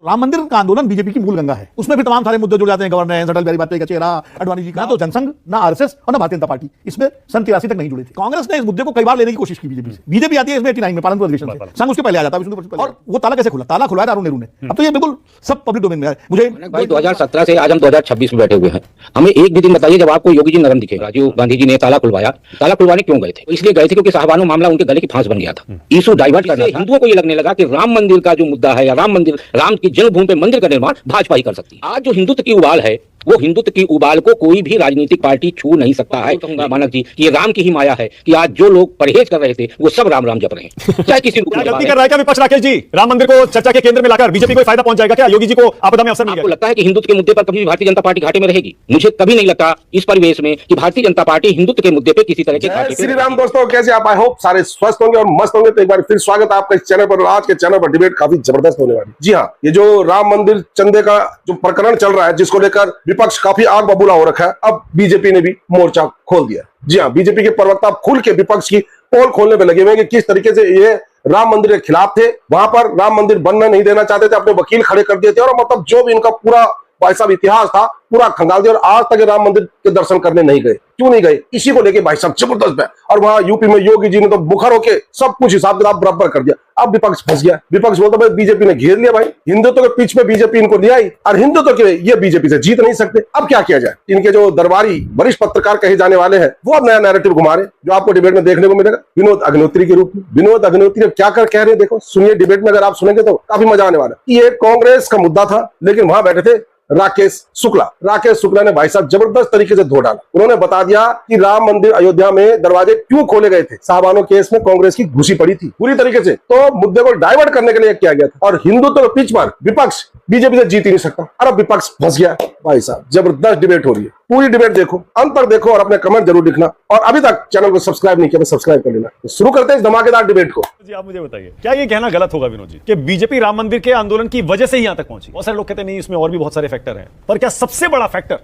राम मंदिर का आंदोलन बीजेपी की मूल गंगा है। उसमें भी तमाम सारे मुद्दे जुड़ जाते हैं, गवर्नेंस, अटल बिहारी वाजपेयी का चेहरा, अडवाणी जी का। ना तो जनसंघ, ना आरएसएस और ना भारतीय जनता पार्टी इसमें सन 83 तक नहीं जुड़े थे। कांग्रेस ने इस मुद्दे को कई बार लेने की कोशिश की बीजेपी से। बीजेपी आती है इसमें 89 में पालनपुर अधिवेशन से, संघ उसके पहले आ जाता है। और वो ताला कैसे खुला? ताला खुलवाया अरुण नेहरू ने। अब तो ये बिल्कुल सब पब्लिक डोमेन में है। मुझे भाई 2017 से आज हम 2026 में बैठे हुए हैं। हमें एक भी दिन बताइए जब आपको योगी जी नरम दिखे। राजीव गांधी जी ने ताला खुलवाया। ताला खुलवाने क्यों गए थे? इसलिए गए थे क्योंकि साहबानो मामला उनके गले की फांस बन गया था। इशू डाइवर्ट करना था। हिंदुओं को ये लगने लगा कि राम मंदिर का जो मुद्दा है या राम मंदिर, राम की जन्मभूमि पे मंदिर का निर्माण भाजपा ही कर सकती है। आज जो हिंदुत्व की उबाल है, वो हिंदुत्व की उबाल को कोई भी राजनीतिक पार्टी छू नहीं सकता है। कहूंगा मानक जी कि ये राम की ही माया है कि आज जो लोग परहेज कर रहे थे वो सब राम राम जप रहे हैं। चाहे किसी क्या गलती कर रहा है क्या विपक्ष? राकेश जी, राम मंदिर को चर्चा के केंद्र में लाकर बीजेपी को फायदा पहुंच जाएगा क्या? योगी जी को आपदा में अवसर मिल गया? आपको लगता है कि हिंदुत्व के मुद्दे पर कभी भी भारतीय जनता पार्टी घाटे में रहेगी? मुझे कभी नहीं लगता इस परिवेश में कि भारतीय जनता पार्टी हिंदुत्व के मुद्दे पे किसी तरह के घाटे श्री राम। दोस्तों कैसे आप? आई होप सारे स्वस्थ होंगे और मस्त होंगे। तो एक बार फिर स्वागत है आपका इस चैनल पर। आज के चैनल पर डिबेट काफी जबरदस्त होने वाली। जी हाँ, ये जो राम मंदिर चंदे का जो प्रकरण चल रहा है, जिसको लेकर विपक्ष काफी आग बबूला हो रखा है, अब बीजेपी ने भी मोर्चा खोल दिया। जी हाँ, बीजेपी के प्रवक्ता खुल के विपक्ष की पोल खोलने में लगे हुए हैं कि किस तरीके से ये राम मंदिर के खिलाफ थे, वहां पर राम मंदिर बनने नहीं देना चाहते थे, अपने वकील खड़े कर दिए थे और मतलब जो भी इनका पूरा भाई साहब इतिहास था पूरा खंगाल दिया। और आज तक राम मंदिर के दर्शन करने नहीं गए। क्यों नहीं गए? इसी को लेके भाई साहब जबरदस्त है। और वहां यूपी में योगी जी ने तो बुखार होके सब कुछ हिसाब किताब बराबर कर दिया। अब विपक्ष फंस गया। विपक्ष बोलता भाई बीजेपी ने घेर लिया, भाई हिंदुत्व के पीछ में बीजेपी इनको ले आई और हिंदुत्व के ये बीजेपी से जीत नहीं सकते। अब क्या किया जाए? इनके जो दरबारी वरिष्ठ पत्रकार कहे जाने वाले हैं वो अब नया नैरेटिव घुमा रहे, जो आपको डिबेट में देखने को मिलेगा विनोद अग्निहोत्री के रूप में। विनोद अग्निहोत्री क्या कर कह रहे हैं देखो, सुनिए डिबेट में। अगर आप सुनेंगे तो काफी मजा आने वाला है। ये कांग्रेस का मुद्दा था, लेकिन वहां बैठे थे राकेश शुक्ला ने भाई साहब जबरदस्त तरीके से धो डाला। उन्होंने बता दिया कि राम मंदिर अयोध्या में दरवाजे क्यों खोले गए थे। साहबानो केस में कांग्रेस की घुसी पड़ी थी पूरी तरीके से, तो मुद्दे को डाइवर्ट करने के लिए किया गया था। और हिंदुत्व के पिच पर विपक्ष बीजेपी से जीत ही नहीं सकता। और अब विपक्ष फंस गया। भाई साहब जबरदस्त डिबेट हो रही है। पूरी डिबेट देखो, अंत तक देखो और अपने कमेंट जरूर लिखना। और अभी तक चैनल को सब्सक्राइब नहीं किया तो सब्सक्राइब कर लेना। तो शुरू करते हैं इस धमाकेदार डिबेट को। जी आप मुझे बताइए, क्या ये कहना गलत होगा विनोद जी कि बीजेपी राम मंदिर के आंदोलन की वजह से ही यहां तक पहुंची? बहुत सारे लोग कहते हैं नहीं, इसमें और भी बहुत सारे फैक्टर हैं, पर क्या सबसे बड़ा फैक्टर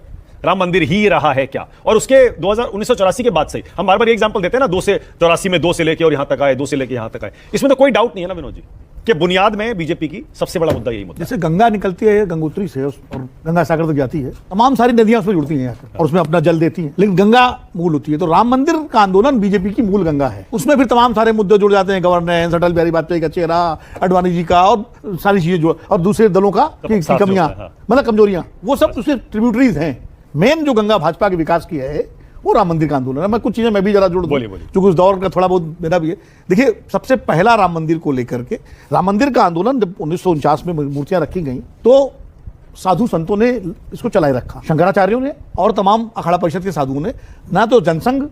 राम मंदिर ही रहा है क्या? और उसके 1984 के बाद से हम बार बार ये एग्जांपल देते हैं ना, 284 में 2 से लेके और यहां तक आए, 2 से लेके यहां तक आए। इसमें तो कोई डाउट नहीं है ना विनोद जी कि बुनियाद में बीजेपी की सबसे बड़ा मुद्दा यही मुद्दा। जैसे गंगा निकलती है गंगोत्री से और गंगा सागर तक जाती है, तमाम सारी नदियां उसमें जुड़ती हैं और उसमें अपना जल देती हैं, लेकिन गंगा मूल होती है। तो राम मंदिर का आंदोलन बीजेपी की मूल गंगा है। उसमें फिर तमाम सारे मुद्दे जुड़ जाते हैं, गवर्नेंस, अटल बिहारी वाजपेयी का चेहरा, अडवाणी जी का और सारी चीजें जो, और दूसरे दलों का कमियां, मतलब कमजोरियां, वो सब उसके ट्रिब्यूटरीज हैं। मेन जो गंगा भाजपा के विकास की है वो राम मंदिर का आंदोलन है। मैं कुछ चीजें मैं भी जरा जोड़ दूं क्योंकि उस दौर का थोड़ा बहुत मेरा भी है। देखिए, सबसे पहला राम मंदिर को लेकर के राम मंदिर का आंदोलन जब 1949 में मूर्तियां रखी गई तो साधु संतों ने इसको चलाए रखा, शंकराचार्यों ने और तमाम अखाड़ा परिषद के साधुओं ने। ना तो जनसंघ,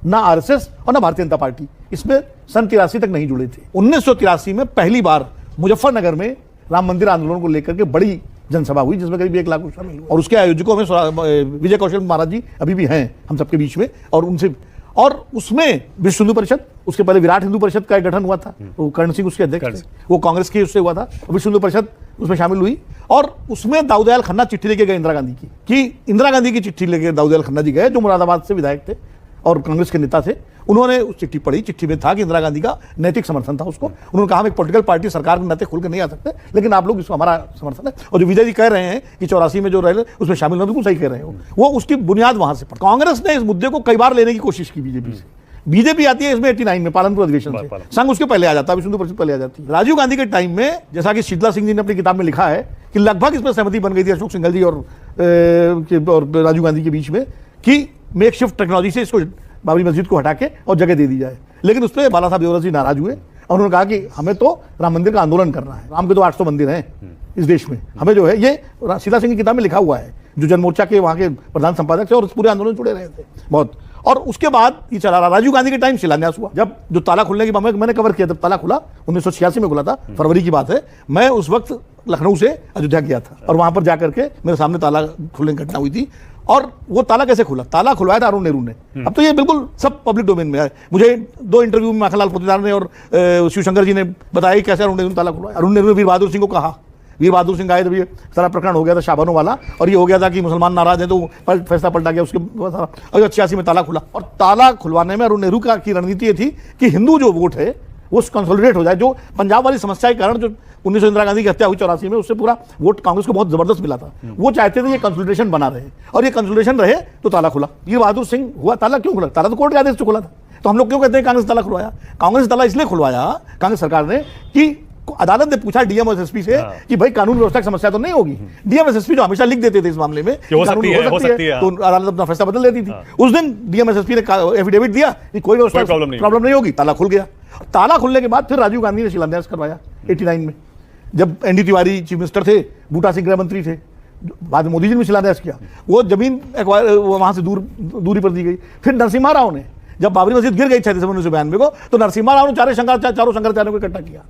ना आरएसएस और ना भारतीय जनता पार्टी इसमें सन 83 तक नहीं जुड़े थे। 1983 में पहली बार मुजफ्फरनगर में राम मंदिर आंदोलन को लेकर के बड़ी जनसभा हुई, जिसमें करीब 1 लाख लोग शामिल हुए। और उसके आयोजकों में विजय कौशल महाराज जी अभी भी हैं हम सबके बीच में। और उनसे, और उसमें विश्व हिंदू परिषद, उसके पहले विराट हिंदू परिषद का एक गठन हुआ था, वो कर्ण सिंह उसके अध्यक्ष थे, वो कांग्रेस के उससे हुआ था। विश्व हिंदू परिषद उसमें शामिल हुई और उसमें दाऊदयाल खन्ना चिट्ठी लेके गए इंदिरा गांधी की, कि इंदिरा गांधी की चिट्ठी लेके दाऊदयाल खन्ना जी गए, जो मुरादाबाद से विधायक थे और कांग्रेस के नेता थे। उन्होंने उस चिट्ठी पढ़ी। चिट्ठी में था कि इंदिरा गांधी का नैतिक समर्थन था उसको। उन्होंने कहा हम एक पॉलिटिकल पार्टी सरकार के नाते खुलकर नहीं आ सकते, लेकिन आप लोग इसको हमारा समर्थन है। और जो विजय जी कह रहे हैं कि 84 में जो रहे उसमें शामिल होना, बिल्कुल सही कह रहे हैं। वो उसकी बुनियाद वहां से पड़ी। कांग्रेस ने इस मुद्दे को कई बार लेने की कोशिश की बीजेपी से। बीजेपी आती है इसमें 89 में पालनपुर अधिवेशन से, संघ उसके पहले आ जाता है, विश्व हिंदू परिषद पहले आ जाती है। राजीव गांधी के टाइम में, जैसा कि शीतला सिंह जी ने अपनी किताब में लिखा है कि लगभग इसमें सहमति बन गई थी अशोक सिंघल जी और राजीव गांधी के बीच में कि मेक शिफ्ट टेक्नोलॉजी से इसको बाबरी मस्जिद को हटा के और जगह दे दी जाए। लेकिन उस पर बाला साहब देवरा जी नाराज हुए और उन्होंने कहा कि हमें तो राम मंदिर का आंदोलन करना है। राम के तो 800 मंदिर हैं इस देश में, हमें जो है, ये शीला सिंह की किताब में लिखा हुआ है, जो जन मोर्चा के वहाँ के प्रधान संपादक थे और उस पूरे आंदोलन जुड़े रहे थे बहुत। और उसके बाद ये चला रहा। राजीव गांधी के टाइम शिलान्यास हुआ, जब जो ताला खुलने की मैंने कवर किया, जब ताला खुला 1986 में खुला था, फरवरी की बात है। मैं उस वक्त लखनऊ से अयोध्या गया था और वहां पर जाकर के मेरे सामने ताला खुलने की घटना हुई थी। और वो ताला कैसे खुला? ताला खुलवाया था अरुण नेहरू ने। अब तो ये बिल्कुल सब पब्लिक डोमेन में है। मुझे 2 इंटरव्यू में माखनलाल पोतेदार ने और शिवशंकर जी ने बताया कि कैसे अरुण नेहरू ने ताला खुलवाया। अरुण नेहरू ने वीर बहादुर सिंह को कहा, वीर बहादुर सिंह आए जब ये सारा प्रकरण हो गया था शाबानो वाला, और ये हो गया था कि मुसलमान नाराज हैं, तो फैसला पलटा गया उसके और 86 में ताला खुला। और ताला खुलवाने में अरुण नेहरू की रणनीति ये थी कि हिंदू जो वोट है वो कंसोलिडेट हो जाए। जो पंजाब वाली समस्या के कारण जो 1900 इंदिरा गांधी की हत्या हुई 84 में, उससे पूरा वोट कांग्रेस को बहुत जबरदस्त मिला था। वो चाहते थे ये कंसोलिडेशन बना रहे, और ये कंसोलिडेशन रहे तो ताला खुला। वीर बहादुर सिंह हुआ, ताला क्यों खुला? ताला तो कोर्ट के आदेश से खुला था। तो हम लोग क्यों कहते हैं कांग्रेस ताला खुलवाया? कांग्रेस ताला इसलिए खुलवाया कांग्रेस सरकार ने कि अदालत ने पूछा डीएम और एसएसपी से कि भाई कानून व्यवस्था की समस्या तो नहीं होगी। डीएम एसएसपी जो हमेशा लिख देते थे इस मामले में कि हो सकती है, तो अदालत अपना फैसला बदल देती थी। उस दिन डीएम एसएसपी ने एफिडेविट दिया कि कोई व्यवस्था प्रॉब्लम नहीं होगी, ताला खुल गया। ताला खुलने के बाद फिर राजीव गांधी ने शिलान्यास करवाया 89 में, जब एनडी तिवारी चीफ मिनिस्टर थे, बूटा सिंह गृह मंत्री थे, बाद में मोदी जी ने शिलान्यास किया। वो जमीन वहां से दूरी पर दी गई। फिर नरसिम्हा राव ने, जब बाबरी मस्जिद गिर गई 6 दिसंबर 1992 को, तो नरसिम्हा राव ने चारों शंकराचार्यों को इकट्ठा किया।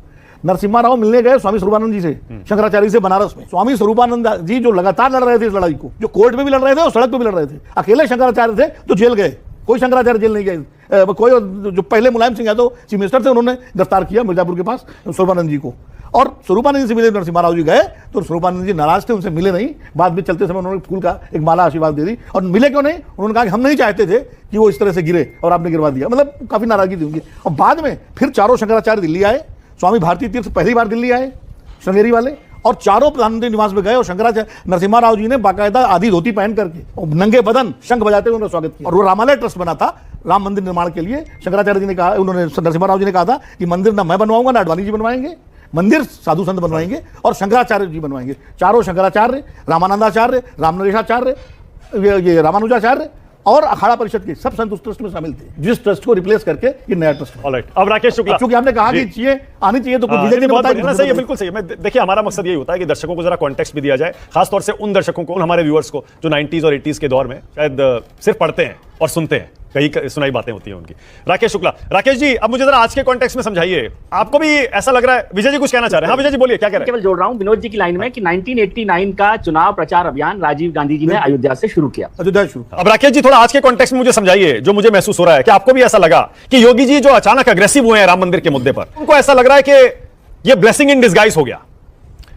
नरसिम्हा राव मिलने गए स्वामी स्वरूपानंद जी से, शंकराचार्य से बनारस में। स्वामी स्वरूपानंद जी जो लगातार लड़ रहे थे इस लड़ाई को, जो कोर्ट में भी लड़ रहे थे और सड़क पे भी लड़ रहे थे, अकेले शंकराचार्य थे तो जेल गए, कोई शंकराचार्य जेल नहीं गए। कोई जो पहले मुलायम सिंह यादव चीफ मिनिस्टर थे, उन्होंने गिरफ्तार किया मिर्जापुर के पास स्वरूपानंद जी को, और स्वरूपानंद जी से मिले नरसिम्हा राव जी गए तो स्वरूपानंद जी नाराज थे, उनसे मिले नहीं। बाद में चलते समय उन्होंने फूल का एक माला आशीर्वाद दे दी। और मिले क्यों नहीं? उन्होंने कहा कि हम नहीं चाहते थे कि वो इस तरह से गिरे और आपने गिरवा दिया, मतलब काफी नाराजगी थी उनकी। और बाद में फिर चारों शंकराचार्य दिल्ली आए। स्वामी भारती तीर्थ पहली बार दिल्ली आए, श्रृंगेरी वाले, और चारों प्रधानमंत्री निवास में गए, और शंकराचार्य नरसिम्हा राव जी ने बाकायदा आधी धोती पहन करके और नंगे बदन शंख बजाते हुए उनका स्वागत किया। और वो रामालय ट्रस्ट बना था राम मंदिर निर्माण के लिए। शंकराचार्य जी ने कहा, उन्होंने नरसिम्हा राव जी ने कहा था कि मंदिर ना मैं बनवाऊंगा ना अडवाणी जी बनवाएंगे, मंदिर साधु संत बनवाएंगे और शंकराचार्य जी बनवाएंगे। चारों शंकराचार्य, रामानंदाचार्य, रामनरेशाचार्य, ये रामानुजाचार्य और अखाड़ा परिषद के सब संत उस ट्रस्ट में शामिल थे, जिस ट्रस्ट को रिप्लेस करके ये नया ट्रस्ट। ऑलराइट, अब राकेश शुक्ला, क्योंकि हमने कहा कि चीजें आनी चाहिए तो सही है, बिल्कुल सही है। देखिए, हमारा मकसद यही होता है कि दर्शकों को जरा कॉन्टेक्स्ट भी दिया जाए, खासतौर से उन दर्शकों को, हमारे व्यूअर्स को जो 90s और 80s के दौर में शायद सिर्फ पढ़ते हैं और सुनते हैं, कई सुनाई बातें होती हैं उनकी। राकेश शुक्ला, राकेश जी अब मुझे जरा आज के कॉन्टेक्स्ट में समझाइए, आपको भी ऐसा लग रहा है? विजय जी कुछ कहना चाह रहे हैं? हाँ विजय जी बोलिए, क्या कह रहे हैं? केवल जोड़ रहा हूं विनोद जी की लाइन में कि 1989 का चुनाव प्रचार अभियान राजीव गांधी जी ने अयोध्या से शुरू किया। अब राकेश जी थोड़ा आज के कॉन्टेक्स्ट में मुझे समझाइए, जो मुझे महसूस हो रहा है कि आपको भी ऐसा लगा कि योगी जी जो अचानक अग्रेसिव हुए हैं राम मंदिर के मुद्दे पर, उनको ऐसा लग रहा है कि ये ब्लेसिंग इन डिस्गाइज हो गया,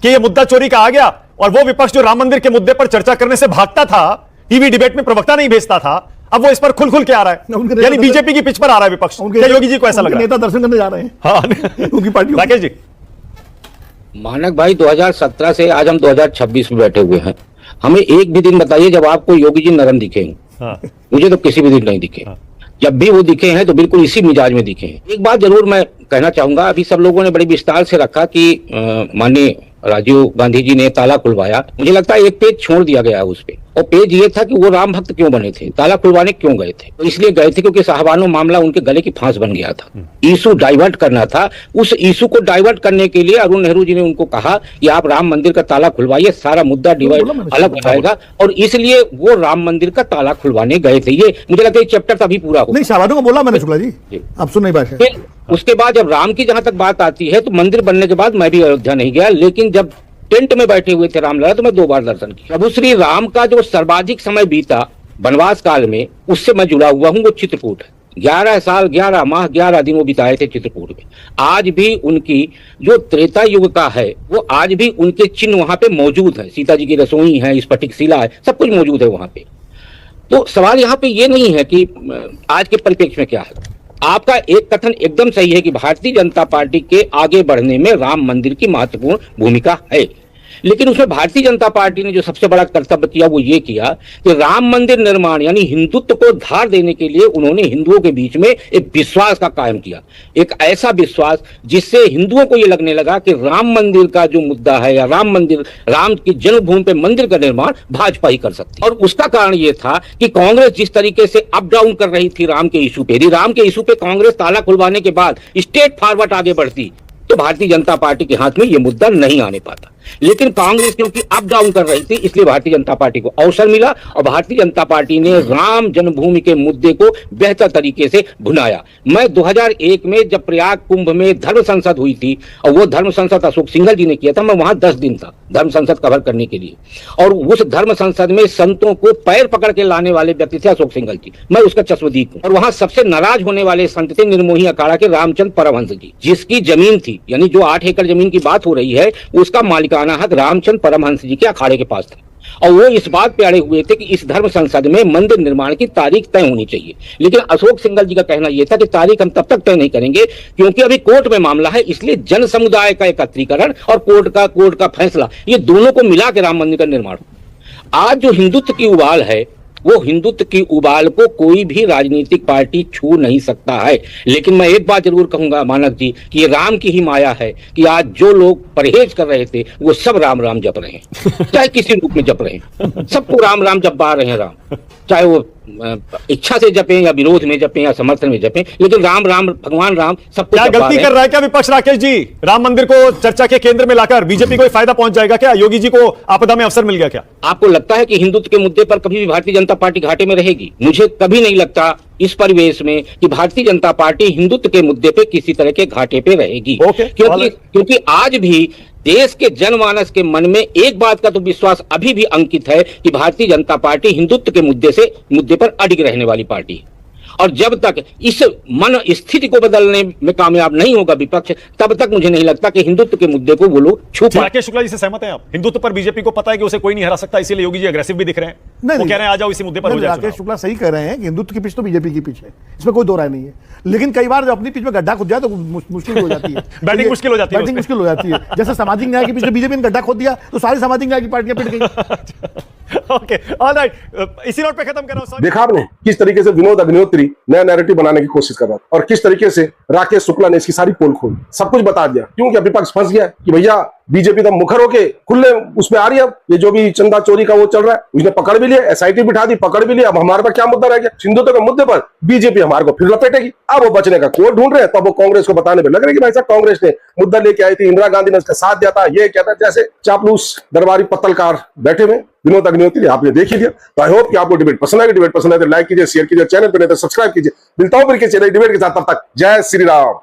कि ये मुद्दा चोरी का आ गया, और वो विपक्ष जो राम मंदिर के मुद्दे पर चर्चा करने से भागता था, टीवी डिबेट में प्रवक्ता नहीं भेजता था, अब वो इस पर खुल के आ रहा है, यानी बीजेपी की पिच पर आ रहा है विपक्ष। क्या योगी जी को ऐसा लग रहा है? नेता दर्शन करने जा रहे हैं, हाँ उनकी पार्टी। राकेश जी, मानक भाई 2017 से आज हम 2026 में बैठे हुए हैं। हमें एक भी दिन बताइए जब आपको योगी जी नरम दिखे हों। हाँ। मुझे तो किसी भी दिन नहीं दिखे। हाँ। जब भी वो दिखे हैं तो बिल्कुल इसी मिजाज में दिखे हैं। एक बात जरूर मैं कहना चाहूंगा, अभी सब लोगों ने बड़े विस्तार से रखा कि माननीय राजीव गांधी जी ने ताला खुलवाया। मुझे लगता है एक पेज छोड़ दिया गया है उस पे, और पेज ये था कि वो राम भक्त क्यों बने थे, ताला खुलवाने क्यों गए थे। तो इसलिए गए थे क्योंकि साहबानो मामला उनके गले की फांस बन गया था, इशू डाइवर्ट करना था। उस इशू को डाइवर्ट करने के लिए अरुण नेहरू जी ने उनको कहा कि आप राम मंदिर का ताला खुलवाइए, सारा मुद्दा डिवाइड अलग हो जाएगा, और इसलिए वो राम मंदिर का ताला खुलवाने गए थे। ये मुझे लगता है चैप्टर तभी पूरा हो। नहीं, साहबानों को बोला मैंने शुक्ला जी, आप सुन नहीं पाए। फिर उसके बाद जब राम की जहां तक बात आती है, तो मंदिर बनने के बाद मैं भी अयोध्या नहीं गया, लेकिन जब टेंट में बैठे हुए थे रामलला, तो मैं 2 बार दर्शन किया। प्रभु श्री राम का जो सर्वाधिक समय बीता वनवास काल में, उससे मैं जुड़ा हुआ हूं, वो चित्रकूट है। 11 साल 11 माह 11 दिन वो बिताए थे चित्रकूट में। आज भी उनकी जो त्रेता युग का है, वो आज भी उनके चिन्ह वहां पे मौजूद है। सीता जी की रसोई है, स्फटिक शिला है, सब कुछ मौजूद है वहां पे। तो सवाल यहाँ पे ये नहीं है कि आज के परिप्रेक्ष्य में क्या है। आपका एक कथन एकदम सही है कि भारतीय जनता पार्टी के आगे बढ़ने में राम मंदिर की महत्वपूर्ण भूमिका है, लेकिन उसमें भारतीय जनता पार्टी ने जो सबसे बड़ा कर्तव्य किया वो ये किया कि राम मंदिर निर्माण यानी हिंदुत्व को धार देने के लिए उन्होंने हिंदुओं के बीच में एक विश्वास का कायम किया, एक ऐसा विश्वास जिससे हिंदुओं को ये लगने लगा कि राम मंदिर का जो मुद्दा है, या राम मंदिर, राम की जन्मभूमि पे मंदिर का निर्माण भाजपा ही कर सकती है। और उसका कारण ये था कि कांग्रेस जिस तरीके से अप डाउन कर रही थी राम के इशू पे, यदि राम के इशू पे कांग्रेस ताला खुलवाने के बाद स्टेट फॉरवर्ड आगे बढ़ती तो भारतीय जनता पार्टी के हाथ में ये मुद्दा नहीं आने पाता। लेकिन कांग्रेस क्योंकि अप डाउन कर रही थी, इसलिए भारतीय जनता पार्टी को अवसर मिला, और भारतीय जनता पार्टी ने राम जन्मभूमि के मुद्दे को बेहतर तरीके से भुनाया। मैं 2001 में जब प्रयाग कुंभ में धर्म संसद हुई थी, और वो धर्म संसद अशोक सिंघल जी ने किया था, मैं वहां 10 दिन था धर्म संसद कवर करने के लिए, और उस धर्म संसद में संतों को पैर पकड़ के लाने वाले व्यक्ति थे अशोक सिंघल जी, मैं उसका चश्मदीद हूं। और वहां सबसे नाराज होने वाले संत थे निर्मोही अखाड़ा के रामचंद्र परमहंस जी, जिसकी जमीन थी, यानी जो 8 एकड़ जमीन की बात हो रही है, उसका मालिक का अनाहत रामचंद्र परमहंस जी के अखाड़े के पास था और वो इस बात पे अड़े हुए थे कि इस धर्म संसद में मंदिर निर्माण की तारीख तय होनी चाहिए। लेकिन अशोक सिंघल जी का कहना यह था कि तारीख हम तब तक तय नहीं करेंगे क्योंकि अभी कोर्ट में मामला है, इसलिए जन समुदाय का एकत्रीकरण और कोर्ट का फैसला, ये दोनों को मिला के राम मंदिर का निर्माण हो। आज जो हिंदुत्व की उबाल है, वो हिंदुत्व की उबाल को कोई भी राजनीतिक पार्टी छू नहीं सकता है। लेकिन मैं एक बात जरूर कहूंगा मानक जी कि ये राम की ही माया है कि आज जो लोग परहेज कर रहे थे वो सब राम राम जप रहे हैं, चाहे किसी रूप में जप रहे हैं, सबको राम राम जपा रहे हैं राम, चाहे वो इच्छा से जपें या विरोध में जपें या समर्थन में जपें, लेकिन राम राम भगवान राम सबको क्या गलती कर रहा है क्या विपक्ष राकेश जी? राम मंदिर को चर्चा के केंद्र में लाकर बीजेपी को फायदा पहुंच जाएगा क्या? योगी जी को आपदा में अवसर मिल गया क्या? आपको लगता है कि हिंदुत्व के मुद्दे पर कभी भी भारतीय जनता पार्टी घाटे में रहेगी? मुझे कभी नहीं लगता इस परिवेश में कि भारतीय जनता पार्टी हिंदुत्व के मुद्दे पे किसी तरह के घाटे पे रहेगी। क्योंकि आज भी देश के जनमानस के मन में एक बात का तो विश्वास अभी भी अंकित है कि भारतीय जनता पार्टी हिंदुत्व के मुद्दे पर अडिग रहने वाली पार्टी है। और जब तक इस मन स्थिति को बदलने में कामयाब नहीं होगा विपक्ष, तब तक मुझे नहीं लगता कि हिंदुत्व के मुद्दे को वो लोग छू पाएंगे। राकेश शुक्ला जी से सहमत हैं आप? हिंदुत्व पर बीजेपी को पता है कि उसे कोई नहीं हरा सकता, इसीलिए योगी जी अग्रेसिव भी दिख रहे हैं। वो कह रहे हैं आ जाओ इसी मुद्दे पर हो जाए। राकेश शुक्ला सही कह रहे हैं कि हिंदुत्व की पिच तो बीजेपी की पिच है, इसमें कोई दो राय नहीं है। लेकिन कई बार जब अपनी पिच में गड्ढा खुद जाए तो मुश्किल हो जाती है। बैटिंग मुश्किल हो जाती है। बैटिंग मुश्किल हो जाती है। जैसे सामाजिक न्याय की पिच में बीजेपी ने गड्ढा खोद दिया तो सारी सामाजिक न्याय की पार्टियां पिट गई। ओके, ऑलराइट, इसी नोट पे खत्म कर रहा हूं। देखा आपने किस तरीके से विनोद अग्निहोत्री नया नैरेटिव बनाने की कोशिश कर रहा था और किस तरीके से राकेश शुक्ला ने इसकी सारी पोल खोली, सब कुछ बता दिया। क्यों? क्या विपक्ष फंस गया कि भैया बीजेपी तो मुखर होके खुले उसमें आ रही है। अब ये जो भी चंदा चोरी का वो चल रहा है उसने पकड़ भी लिया, एसआईटी बिठा दी, पकड़ भी लिया। अब हमारे पास क्या मुद्दा रह गया? हिंदुत्व के मुद्दे पर बीजेपी हमारे को फिर लपेटेगी। अब वो बचने का कोड ढूंढ रहे हैं, तब वो कांग्रेस को बताने पर लग रहा है कि भाई साहब कांग्रेस ने मुद्दा लेके आई थी, इंदिरा गांधी ने उसका साथ दिया था, ये कहता है। जैसे चापलूस दरबारी पत्तलकार बैठे हुए विनोद अग्निहोत्री, आपने देख ही लिया। तो आई होप कि आपको डिबेट पसंद आएगी। डिबेट पसंद आए तो लाइक कीजिए, शेयर कीजिए, चैनल पर नहीं तो सब्सक्राइब कीजिए। मिलता हूं फिर के चैनल डिबेट के साथ, तब तक जय श्री राम।